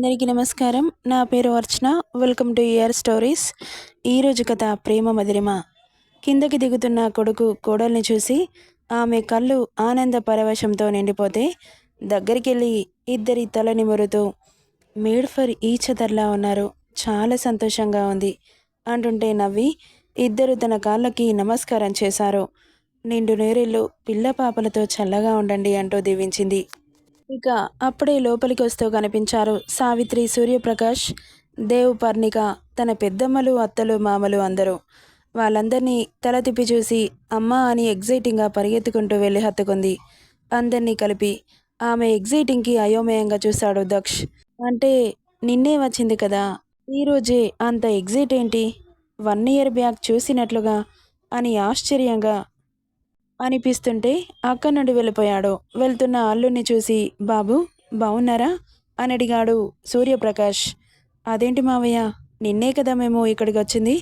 అందరికీ నమస్కారం. నా పేరు Archana. Welcome to your stories. ఈరోజు కథ ప్రేమ మధురిమ. కిందకి దిగుతున్న కొడుకు కోడల్ని చూసి ఆమె కళ్ళు ఆనంద పరవశంతో నిండిపోతే దగ్గరికెళ్ళి ఇద్దరి తల నిమురుతూ మేడ్ ఫర్ ఈచ్ అదర్లా ఉన్నారు, చాలా సంతోషంగా ఉంది అంటుంటే నవ్వి ఇద్దరు తన కాళ్ళకి నమస్కారం చేశారు. నిండు నేరెళ్ళు పిల్ల పాపలతో చల్లగా ఉండండి అంటూ దీవించింది. ఇక అప్పుడే లోపలికి వస్తూ కనిపించారు సావిత్రి, సూర్యప్రకాష్, దేవ్, పర్ణిక, తన పెద్దమ్మలు, అత్తలు, మామలు అందరూ. వాళ్ళందరినీ తల తిప్పి చూసి అమ్మా అని ఎగ్జైటింగ్గా పరిగెత్తుకుంటూ వెళ్ళి హత్తుకుంది అందరినీ కలిపి. ఆమె ఎగ్జైటింగ్కి అయోమయంగా చూశాడు దక్ష్. అంటే నిన్నే వచ్చింది కదా, ఈరోజే అంత ఎగ్జైట్ ఏంటి? 1 ఇయర్ బ్యాక్ చూసినట్లుగా అని ఆశ్చర్యంగా అనిపిస్తుంటే అక్కడి నుండి వెళ్ళిపోయాడు. వెళ్తున్న అల్లుడిని చూసి బాబు బావున్నారా అని అడిగాడు సూర్యప్రకాష్. అదేంటి మావయ్య, నిన్నే కదా మేము ఇక్కడికి వచ్చింది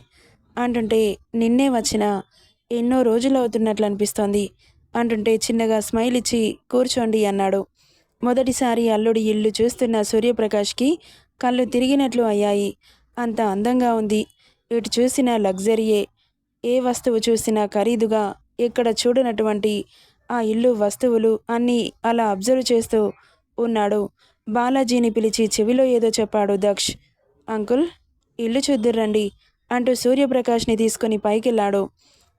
అంటుంటే నిన్నే వచ్చిన ఎన్నో రోజులు అవుతున్నట్లు అనిపిస్తోంది అంటుంటే చిన్నగా స్మైల్ ఇచ్చి కూర్చోండి అన్నాడు. మొదటిసారి అల్లుడి ఇల్లు చూస్తున్న సూర్యప్రకాష్కి కళ్ళు తిరిగినట్లు అయ్యాయి. అంత అందంగా ఉంది. ఇటు చూసిన లగ్జరీయే, ఏ వస్తువు చూసినా ఖరీదుగా, ఎక్కడ చూడనటువంటి ఆ ఇల్లు వస్తువులు అన్నీ అలా అబ్జర్వ్ చేస్తూ ఉన్నాడు. బాలాజీని పిలిచి చెవిలో ఏదో చెప్పాడు దక్ష్. అంకుల్, ఇల్లు చూద్దురండి అంటూ సూర్యప్రకాష్ని తీసుకుని పైకెళ్ళాడు.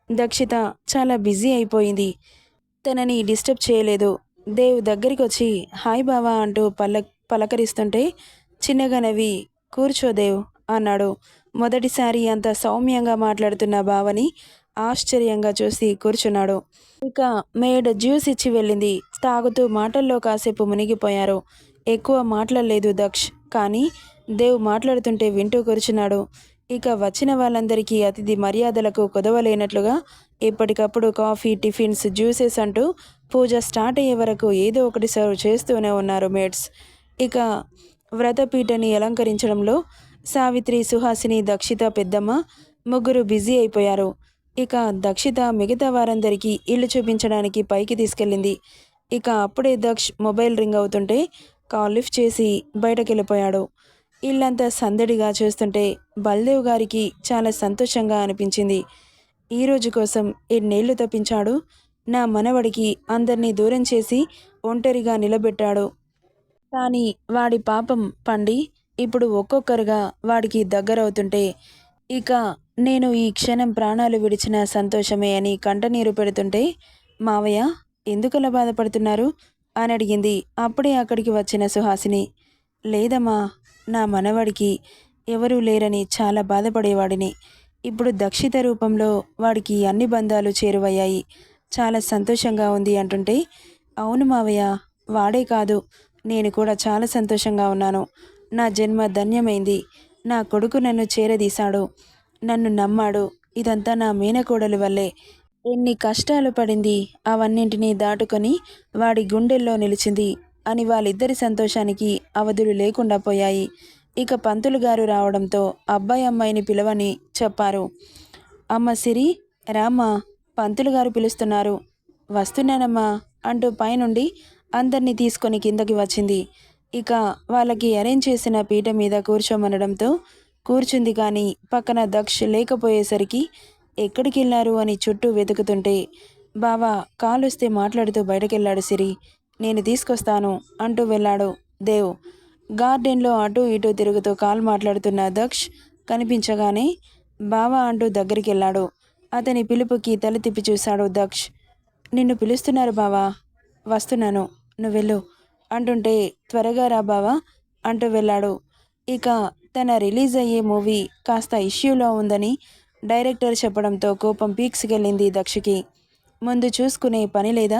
దక్షిత చాలా బిజీ అయిపోయింది, తనని డిస్టర్బ్ చేయలేదు. దేవ్ దగ్గరికి వచ్చి హాయ్ బావా అంటూ పలకరిస్తుంటే చిన్నగా నవ్వి కూర్చో దేవ్ అన్నాడు. మొదటిసారి అంత సౌమ్యంగా మాట్లాడుతున్న బావని ఆశ్చర్యంగా చూసి కూర్చున్నాడు. ఇక మేడ్ జ్యూస్ ఇచ్చి వెళ్ళింది. తాగుతూ మాటల్లో కాసేపు మునిగిపోయారు. ఎక్కువ మాట్లాడలేదు దక్ష్, కానీ దేవ్ మాట్లాడుతుంటే వింటూ కూర్చున్నాడు. ఇక వచ్చిన వాళ్ళందరికీ అతిథి మర్యాదలకు కుదవలేనట్లుగా ఎప్పటికప్పుడు కాఫీ, టిఫిన్స్, జ్యూసెస్ అంటూ పూజ స్టార్ట్ అయ్యే వరకు ఏదో ఒకటి సర్వ్ చేస్తూనే ఉన్నారు మేడ్స్. ఇక వ్రతపీఠని అలంకరించడంలో సావిత్రి, సుహాసిని, దక్షిత, పెద్దమ్మ ముగ్గురు బిజీ అయిపోయారు. ఇక దక్షిత మిగతా వారందరికీ ఇల్లు చూపించడానికి పైకి తీసుకెళ్ళింది. ఇక అప్పుడే దక్ష్ మొబైల్ రింగ్ అవుతుంటే కాల్ లిఫ్ట్ చేసి బయటకెళ్ళిపోయాడు. ఇల్లంతా సందడిగా చూస్తుంటే బల్దేవ్ గారికి చాలా సంతోషంగా అనిపించింది. ఈరోజు కోసం ఎన్నేళ్లు తప్పించాడు. నా మనవడికి అందరినీ దూరం చేసి ఒంటరిగా నిలబెట్టాడు. కానీ వాడి పాపం పండి ఇప్పుడు ఒక్కొక్కరుగా వాడికి దగ్గరవుతుంటే ఇక నేను ఈ క్షణం ప్రాణాలు విడిచిన సంతోషమే అని కంటనీరు పెడుతుంటే మావయ్య ఎందుకలా బాధపడుతున్నారు అని అడిగింది అప్పుడే అక్కడికి వచ్చిన సుహాసిని. లేదమ్మా, నా మనవడికి ఎవరూ లేరని చాలా బాధపడేవాడిని. ఇప్పుడు దక్షిత రూపంలో వాడికి అన్ని బంధాలు చేరువయ్యాయి, చాలా సంతోషంగా ఉంది అంటుంటే అవును మావయ్య, వాడే కాదు నేను కూడా చాలా సంతోషంగా ఉన్నాను. నా జన్మ ధన్యమైంది. నా కొడుకు నన్ను చేరదీశాడు, నన్ను నమ్మాడు. ఇదంతా నా మేనకోడలి వల్లే. ఎన్ని కష్టాలు పడింది, అవన్నింటినీ దాటుకొని వాడి గుండెల్లో నిలిచింది అని వాళ్ళిద్దరి సంతోషానికి అవధులు లేకుండా పోయాయి. ఇక పంతులు గారు రావడంతో అబ్బాయి అమ్మాయిని పిలవని చెప్పారు. అమ్మ సిరి, రామ్మా, పంతులు గారు పిలుస్తున్నారు. వస్తున్నానమ్మా అంటూ పైనుండి అందరినీ తీసుకొని కిందకి వచ్చింది. ఇక వాళ్ళకి అరేంజ్ చేసిన పీట మీద కూర్చోమనడంతో కూర్చుంది. కానీ పక్కన దక్ష్ లేకపోయేసరికి ఎక్కడికి వెళ్ళారు అని చుట్టూ వెతుకుతుంటే బావా కాలుస్తే మాట్లాడుతూ బయటకెళ్ళాడు సిరి, నేను తీసుకొస్తాను అంటూ వెళ్ళాడు దేవ్. గార్డెన్లో అటూ ఇటూ తిరుగుతూ కాల్ మాట్లాడుతున్న దక్ష్ కనిపించగానే బావా అంటూ దగ్గరికి వెళ్ళాడు. అతని పిలుపుకి తల తిప్పి చూశాడు దక్ష్. నిన్ను పిలుస్తున్నారు బావా, వస్తున్నాను, నువ్వెళ్ళు అంటుంటే త్వరగా రా బావా అంటూ వెళ్ళాడు. ఇక తన రిలీజ్ అయ్యే మూవీ కాస్త ఇష్యూలో ఉందని డైరెక్టర్ చెప్పడంతో కోపం పీక్స్కెళ్ళింది దక్షకి. ముందు చూసుకునే పని లేదా?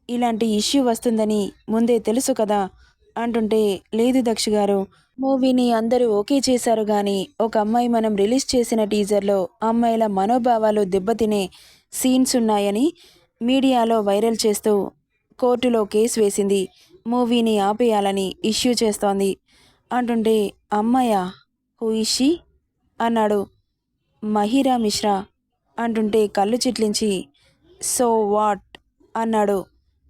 ఇలాంటి ఇష్యూ వస్తుందని ముందే తెలుసు కదా అంటుంటే లేదు దక్ష గారు, మూవీని అందరూ ఓకే చేశారు, కానీ ఒక అమ్మాయి మనం రిలీజ్ చేసిన టీజర్లో అమ్మాయిల మనోభావాలు దెబ్బతినే సీన్స్ ఉన్నాయని మీడియాలో వైరల్ చేస్తూ కోర్టులో కేసు వేసింది. మూవీని ఆపేయాలని ఇష్యూ చేస్తోంది అంటుంటే అమ్మాయా, హూ ఇస్ షీ అన్నాడు. మహిరా మిశ్రా అంటుంటే కళ్ళు చిట్లించి సో వాట్ అన్నాడు.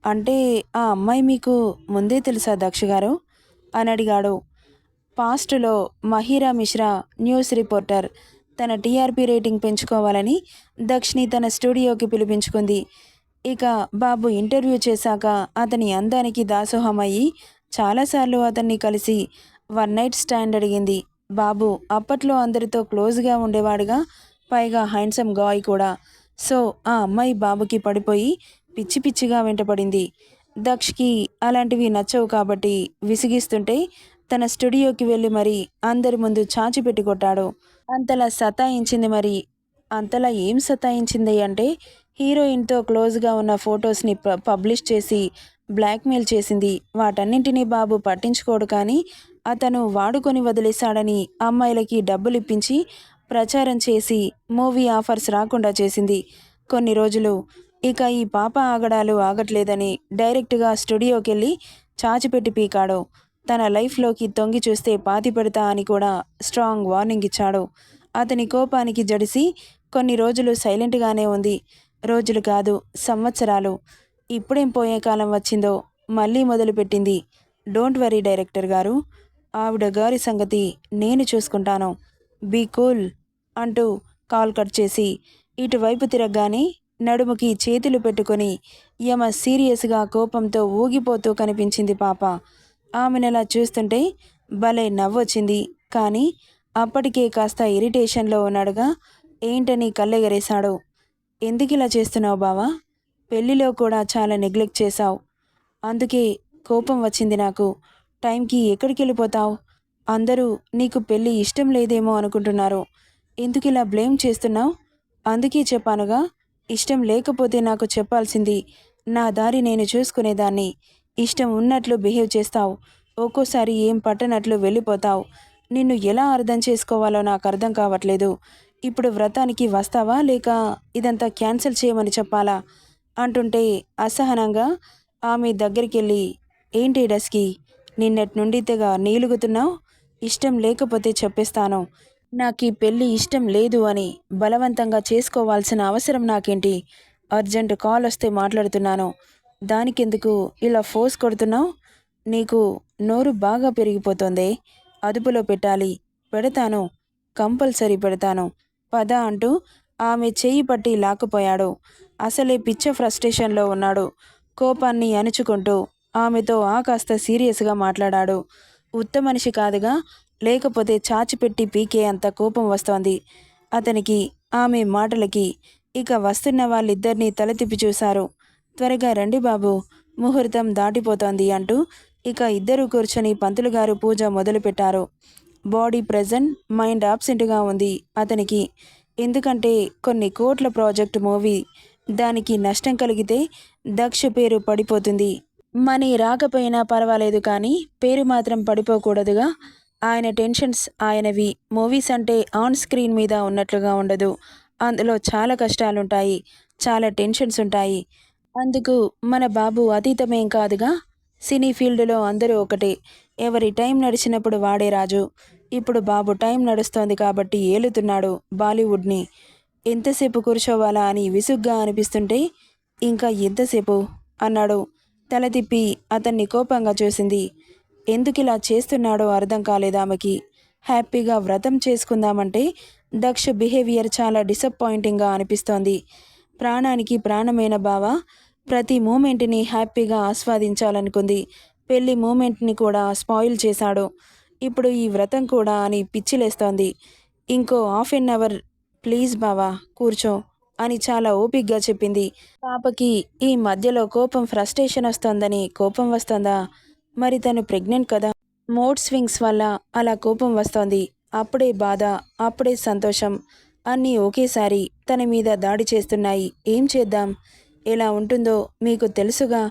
అంటే ఆ అమ్మాయి మీకు ముందే తెలుసా దక్ష గారు అని అడిగాడు. పాస్ట్లో మహిరా మిశ్రా న్యూస్ రిపోర్టర్ తన టీఆర్పీ రేటింగ్ పెంచుకోవాలని దక్ష్ని తన స్టూడియోకి పిలిపించుకుంది. ఇక బాబు ఇంటర్వ్యూ చేశాక అతని అందానికి దాసోహమయ్యి చాలాసార్లు అతన్ని కలిసి వన్ నైట్ స్టాండ్ అడిగింది. బాబు అప్పట్లో అందరితో క్లోజ్గా ఉండేవాడుగా, పైగా హ్యాండ్సమ్ గాయ్ కూడా. సో ఆ అమ్మాయి బాబుకి పడిపోయి పిచ్చి పిచ్చిగా వెంటపడింది. దక్ష్కి అలాంటివి నచ్చవు కాబట్టి విసిగిస్తుంటే తన స్టూడియోకి వెళ్ళి మరి అందరి ముందు చాచిపెట్టి కొట్టాడు. అంతలా సతాయించింది మరి. అంతలా ఏం సతాయించింది అంటే హీరోయిన్తో క్లోజ్గా ఉన్న ఫొటోస్ని పబ్లిష్ చేసి బ్లాక్మెయిల్ చేసింది. వాటన్నింటినీ బాబు పట్టించుకోడు కానీ అతను వాడుకొని వదిలేశాడని అమ్మాయిలకి డబ్బులు ఇప్పించి ప్రచారం చేసి మూవీ ఆఫర్స్ రాకుండా చేసింది. కొన్ని రోజులు ఇక ఈ పాప ఆగడాలు ఆగట్లేదని డైరెక్ట్గా స్టూడియోకి వెళ్ళి చాచిపెట్టి పీకాడు. తన లైఫ్లోకి తొంగి చూస్తే పాతి పెడతా అని కూడా స్ట్రాంగ్ వార్నింగ్ ఇచ్చాడు. అతని కోపానికి జడిసి కొన్ని రోజులు సైలెంట్గానే ఉంది. రోజులు కాదు, సంవత్సరాలు. ఇప్పుడేం పోయే కాలం వచ్చిందో మళ్ళీ మొదలుపెట్టింది. డోంట్ వరీ డైరెక్టర్ గారు, ఆవిడ గారి సంగతి నేను చూసుకుంటాను, బీ కూల్ అంటూ కాల్ కట్ చేసి ఇటువైపు తిరగగానే నడుముకి చేతులు పెట్టుకొని యమ సీరియస్గా కోపంతో ఊగిపోతూ కనిపించింది పాప. ఆమెనలా చూస్తుంటే భలే నవ్వొచ్చింది. కానీ అప్పటికే కాస్త ఇరిటేషన్లో ఉన్నాడుగా. ఏంటని కళ్ళెగరేశాడు. ఎందుకిలా చేస్తున్నావు బావా? పెళ్లిలో కూడా చాలా నెగ్లెక్ట్ చేశావు. అందుకే కోపం వచ్చింది నాకు. టైంకి ఎక్కడికి వెళ్ళిపోతావు? అందరూ నీకు పెళ్ళి ఇష్టం లేదేమో అనుకుంటున్నారు. ఎందుకిలా బ్లేమ్ చేస్తున్నావు? అందుకే చెప్పానుగా, ఇష్టం లేకపోతే నాకు చెప్పాల్సింది. నా దారి నేను చూసుకునేదాన్ని. ఇష్టం ఉన్నట్లు బిహేవ్ చేస్తావు. ఒక్కోసారి ఏం పట్టనట్లు వెళ్ళిపోతావు. నిన్ను ఎలా అర్థం చేసుకోవాలో నాకు అర్థం కావట్లేదు. ఇప్పుడు వ్రతానికి వస్తావా లేక ఇదంతా క్యాన్సిల్ చేయమని చెప్పాలా అంటుంటే అసహనంగా ఆమె దగ్గరికెళ్ళి, ఏంటి డస్కి, నిన్నటి నుండి తెగ నీలుగుతున్నావు? ఇష్టం లేకపోతే చెప్పేస్తాను. నాకు ఈ పెళ్ళి ఇష్టం లేదు అని బలవంతంగా చేసుకోవాల్సిన అవసరం నాకేంటి? అర్జెంట్ కాల్ వస్తే మాట్లాడుతున్నాను. దానికెందుకు ఇలా ఫోర్స్ కొడుతున్నావు? నీకు నోరు బాగా పెరిగిపోతుంది. అదుపులో పెట్టాలి. పెడతాను, కంపల్సరీ పెడతాను. పద అంటూ ఆమె చెయ్యి పట్టి లాక్కుపోయాడు. అసలే పిచ్చ ఫ్రస్ట్రేషన్లో ఉన్నాడు. కోపాన్ని అణుచుకుంటూ ఆమెతో కాస్త సీరియస్గా మాట్లాడాడు. ఉత్త మనిషి కాదుగా, లేకపోతే చాచిపెట్టి పీకే అంత కోపం వస్తోంది అతనికి ఆమె మాటలకి. ఇక వస్తున్న వాళ్ళిద్దరినీ తల తిప్పి చూశారు. త్వరగా రండి బాబు, ముహూర్తం దాటిపోతోంది అంటూ ఇక ఇద్దరు కూర్చొని పంతులు గారు పూజ మొదలుపెట్టారు. బాడీ ప్రెజెంట్, మైండ్ ఆబ్సెంట్గా ఉంది అతనికి. ఎందుకంటే కొన్ని కోట్ల ప్రాజెక్ట్ మూవీ, దానికి నష్టం కలిగితే దక్ష పేరు పడిపోతుంది. మనీ రాకపోయినా పర్వాలేదు కానీ పేరు మాత్రం పడిపోకూడదుగా. ఆయన టెన్షన్స్ ఆయనవి. మూవీస్ అంటే ఆన్ స్క్రీన్ మీద ఉన్నట్లుగా ఉండదు. అందులో చాలా కష్టాలుంటాయి, చాలా టెన్షన్స్ ఉంటాయి. అందుకు మన బాబు అతీతమేం కాదుగా. సినీ ఫీల్డ్లో అందరూ ఒకటే. ఎవరి టైం నడిచినప్పుడు వాడే రాజు. ఇప్పుడు బాబు టైం నడుస్తోంది కాబట్టి ఏలుతున్నాడు బాలీవుడ్ని. ఎంతసేపు కూర్చోవాలా అని విసుగ్గా అనిపిస్తుంటే ఇంకా ఎంతసేపు అన్నాడు. తల తిప్పి అతన్ని కోపంగా చూసింది. ఎందుకిలా చేస్తున్నాడో అర్థం కాలేదామెకి. హ్యాపీగా వ్రతం చేసుకుందామంటే దక్ష బిహేవియర్ చాలా డిసప్పాయింటింగ్గా అనిపిస్తోంది. ప్రాణానికి ప్రాణమైన బావ ప్రతి మూమెంట్ని హ్యాపీగా ఆస్వాదించాలనుకుంది. పెళ్లి మూమెంట్ని కూడా స్పాయిల్ చేశాడు. ఇప్పుడు ఈ వ్రతం కూడా అని పిచ్చిలేస్తోంది. ఇంకో హాఫ్ ఎన్ అవర్ ప్లీజ్ బావా కూర్చో అని చాలా ఓపిగ్గా చెప్పింది. పాపకి ఈ మధ్యలో కోపం, ఫ్రస్ట్రేషన్ వస్తోందని కోపం వస్తోందా? మరి తను ప్రెగ్నెంట్ కదా. మూడ్ స్వింగ్స్ వల్ల అలా కోపం వస్తోంది. అప్పుడే బాధ, అప్పుడే సంతోషం, అన్నీ ఒకేసారి తన మీద దాడి చేస్తున్నాయి. ఏం చేద్దాం? ఎలా ఉంటుందో మీకు తెలుసుగా.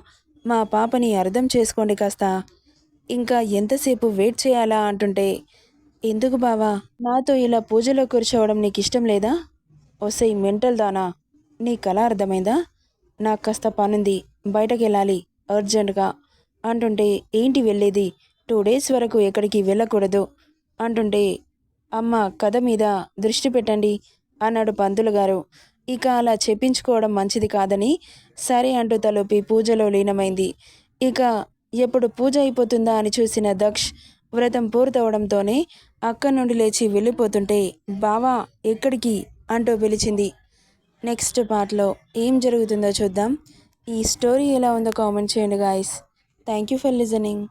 మా పాపని అర్థం చేసుకోండి కాస్త. ఇంకా ఎంతసేపు వెయిట్ చేయాలా అంటుంటే, ఎందుకు బావా, నాతో ఇలా పూజలో కూర్చోవడం నీకు ఇష్టం లేదా? ఒసేయ్ మెంటల్ దానా, నీ కళ అర్థమైందా? నాకు కాస్త పనుంది, బయటకెళ్ళాలి అర్జెంటుగా అంటుంటే, ఏంటి వెళ్ళేది? 2 days వరకు ఎక్కడికి వెళ్ళకూడదు అంటుంటే, అమ్మ కథ మీద దృష్టి పెట్టండి అన్నాడు పంతులు గారు. ఇక అలా చెప్పించుకోవడం మంచిది కాదని సరే అంటూ తలూపి పూజలో లీనమైంది. ఇక ఎప్పుడు పూజ అయిపోతుందా అని చూసిన దక్ష్ వ్రతం పూర్తవడంతోనే అక్కడి నుండి లేచి వెళ్ళిపోతుంటే బావా ఎక్కడికి అంటూ పిలిచింది. నెక్స్ట్ పార్ట్లో ఏం జరుగుతుందో చూద్దాం. ఈ స్టోరీ ఎలా ఉందో కామెంట్ చేయండి guys. Thank you for listening.